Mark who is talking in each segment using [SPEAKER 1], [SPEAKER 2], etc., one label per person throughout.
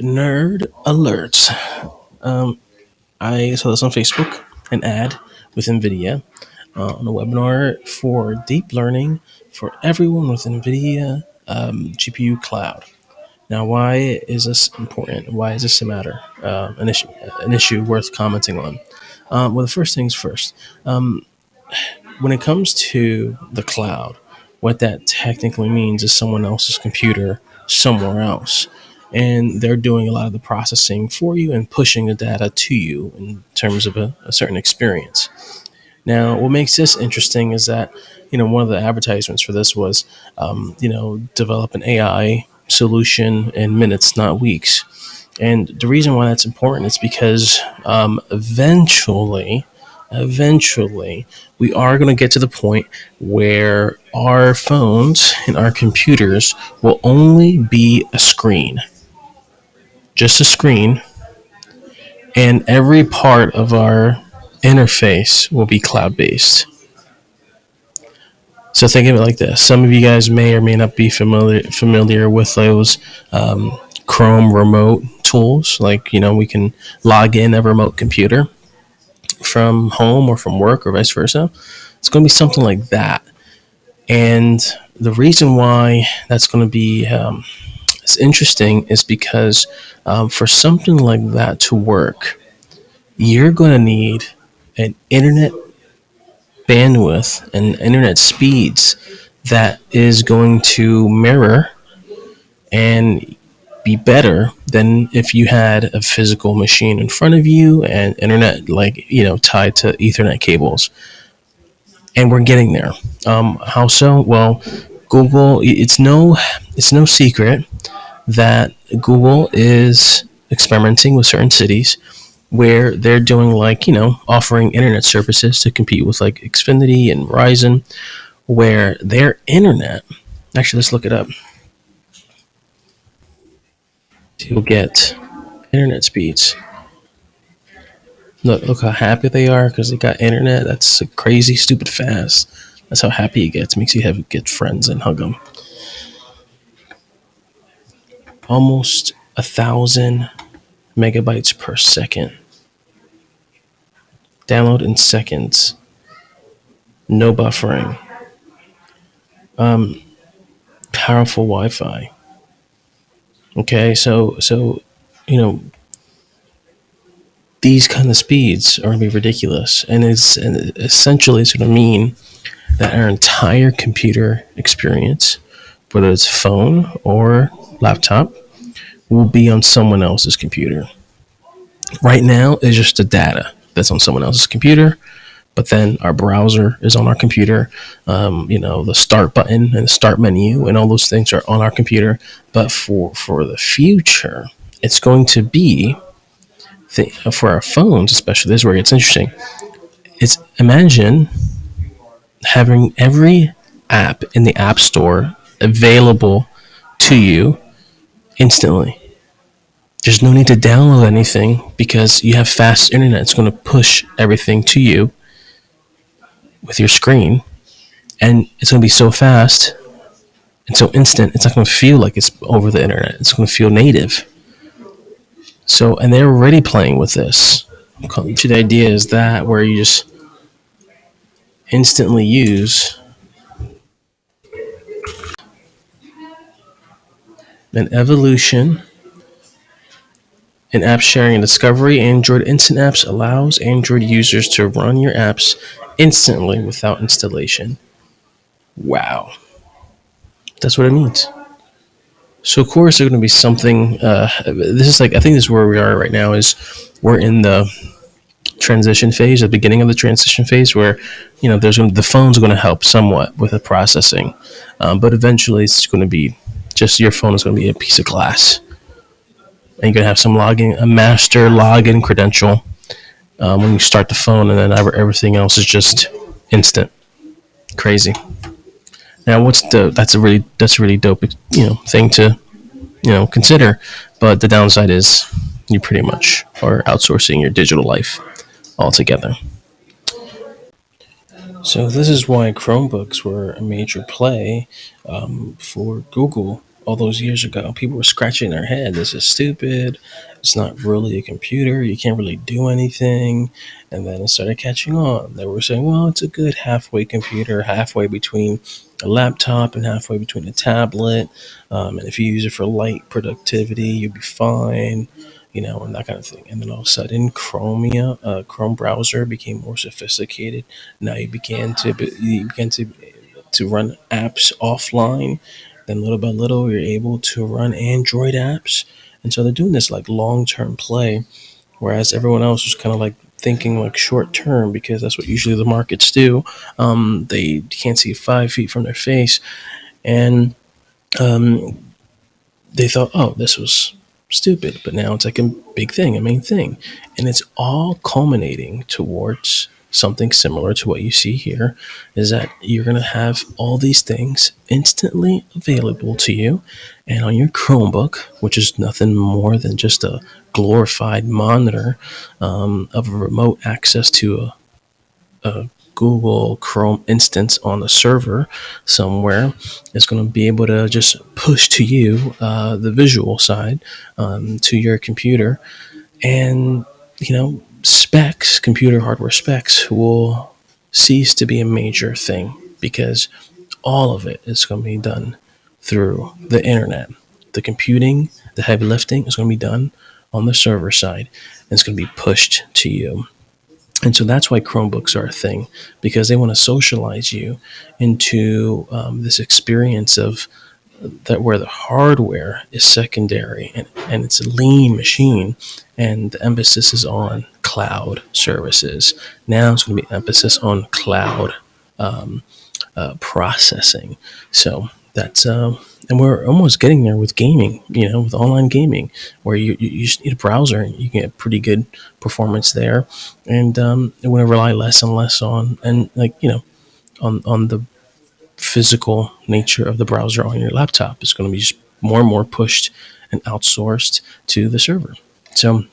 [SPEAKER 1] Nerd alert. Um, I saw this on Facebook, an ad with NVIDIA on a webinar for deep learning for everyone with NVIDIA GPU cloud. Now, why is this important? Why is this a matter? An issue worth commenting on. Well, the first things first. When it comes to the cloud, what that technically means is someone else's computer somewhere else. And they're doing a lot of the processing for you and pushing the data to you in terms of a certain experience. Now, what makes this interesting is that, one of the advertisements for this was, develop an AI solution in minutes, not weeks. And the reason why that's important is because eventually, we are going to get to the point where our phones and our computers will only be a screen, just a screen, and every part of our interface will be cloud based. So think of it like this: some of you guys may or may not be familiar with those Chrome remote tools. Like, we can log in a remote computer from home or from work or vice versa. It's going to be something like that. And the reason why that's going to be it's interesting is because for something like that to work, you're going to need an internet bandwidth and internet speeds that is going to mirror and be better than if you had a physical machine in front of you and internet, like, tied to Ethernet cables. And we're getting there. How so? Well, Google. It's no secret that Google is experimenting with certain cities where they're doing, like, offering internet services to compete with, like, Xfinity and Verizon, where their internet, actually, let's look it up. You'll get internet speeds. Look how happy they are because they got internet. That's crazy, stupid fast. That's how happy he gets. Makes you get friends and hug them. Almost 1,000 megabytes per second. Download in seconds. No buffering. Powerful Wi-Fi. Okay, so you know these kind of speeds are gonna be ridiculous, and essentially it's gonna mean that our entire computer experience, whether it's phone or laptop, will be on someone else's computer. Right now, it's just the data that's on someone else's computer, but then our browser is on our computer. The start button and the start menu and all those things are on our computer. But for the future, it's going to be for our phones, especially. This is where it's interesting. It's imagine having every app in the App Store available to you instantly. There's no need to download anything because you have fast internet. It's going to push everything to you with your screen, and it's going to be so fast and so instant. It's not going to feel like it's over the internet. It's going to feel native. So, and they're already playing with this. So the idea is that where you just instantly use an evolution in app sharing and discovery. Android Instant Apps allows Android users to run your apps instantly without installation. Wow. That's what it means. So of course there's going to be something. This is like, I think this is where we are right now. Is we're in the transition phase, the beginning of the transition phase, where the phone's going to help somewhat with the processing, but eventually it's going to be just your phone is going to be a piece of glass, and you're going to have some login, a master login credential when you start the phone, and then everything else is just instant. Crazy. Now, that's a really dope thing to consider, but the downside is you pretty much are outsourcing your digital life altogether. So this is why Chromebooks were a major play for Google all those years ago, people were scratching their head. This is stupid. It's not really a computer. You can't really do anything. And then it started catching on. They were saying, well, it's a good halfway computer, halfway between a laptop and halfway between a tablet. And if you use it for light productivity, you'll be fine, and that kind of thing. And then all of a sudden, Chrome browser became more sophisticated. Now you began to run apps offline. Then little by little, you're able to run Android apps. And so they're doing this like long term play, whereas everyone else was kind of like thinking like short term because that's what usually the markets do. They can't see 5 feet from their face. And um, they thought, oh, this was stupid, but now it's like a big thing, a main thing. And it's all culminating towards something similar to what you see here is that you're going to have all these things instantly available to you. And on your Chromebook, which is nothing more than just a glorified monitor of a remote access to a Google Chrome instance on the server somewhere is going to be able to just push to you the visual side to your computer. And, computer hardware specs will cease to be a major thing because all of it is going to be done through the internet. The computing, the heavy lifting is going to be done on the server side and it's going to be pushed to you. And so that's why Chromebooks are a thing, because they want to socialize you into this experience of that where the hardware is secondary and it's a lean machine and the emphasis is on cloud services. Now it's going to be emphasis on cloud processing. So that's and we're almost getting there with gaming, with online gaming, where you just need a browser and you can get pretty good performance there, and it want to rely less and less on and on the physical nature of the browser on your laptop. It's going to be just more and more pushed and outsourced to the server. So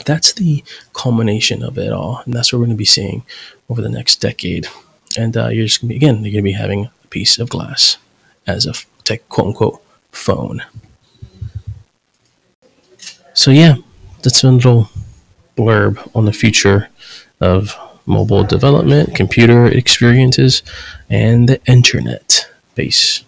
[SPEAKER 1] that's the culmination of it all, and that's what we're going to be seeing over the next decade. And you're just going to be you're going to be having a piece of glass as a tech quote unquote phone. So yeah, that's a little blurb on the future of mobile development, computer experiences, and the internet base.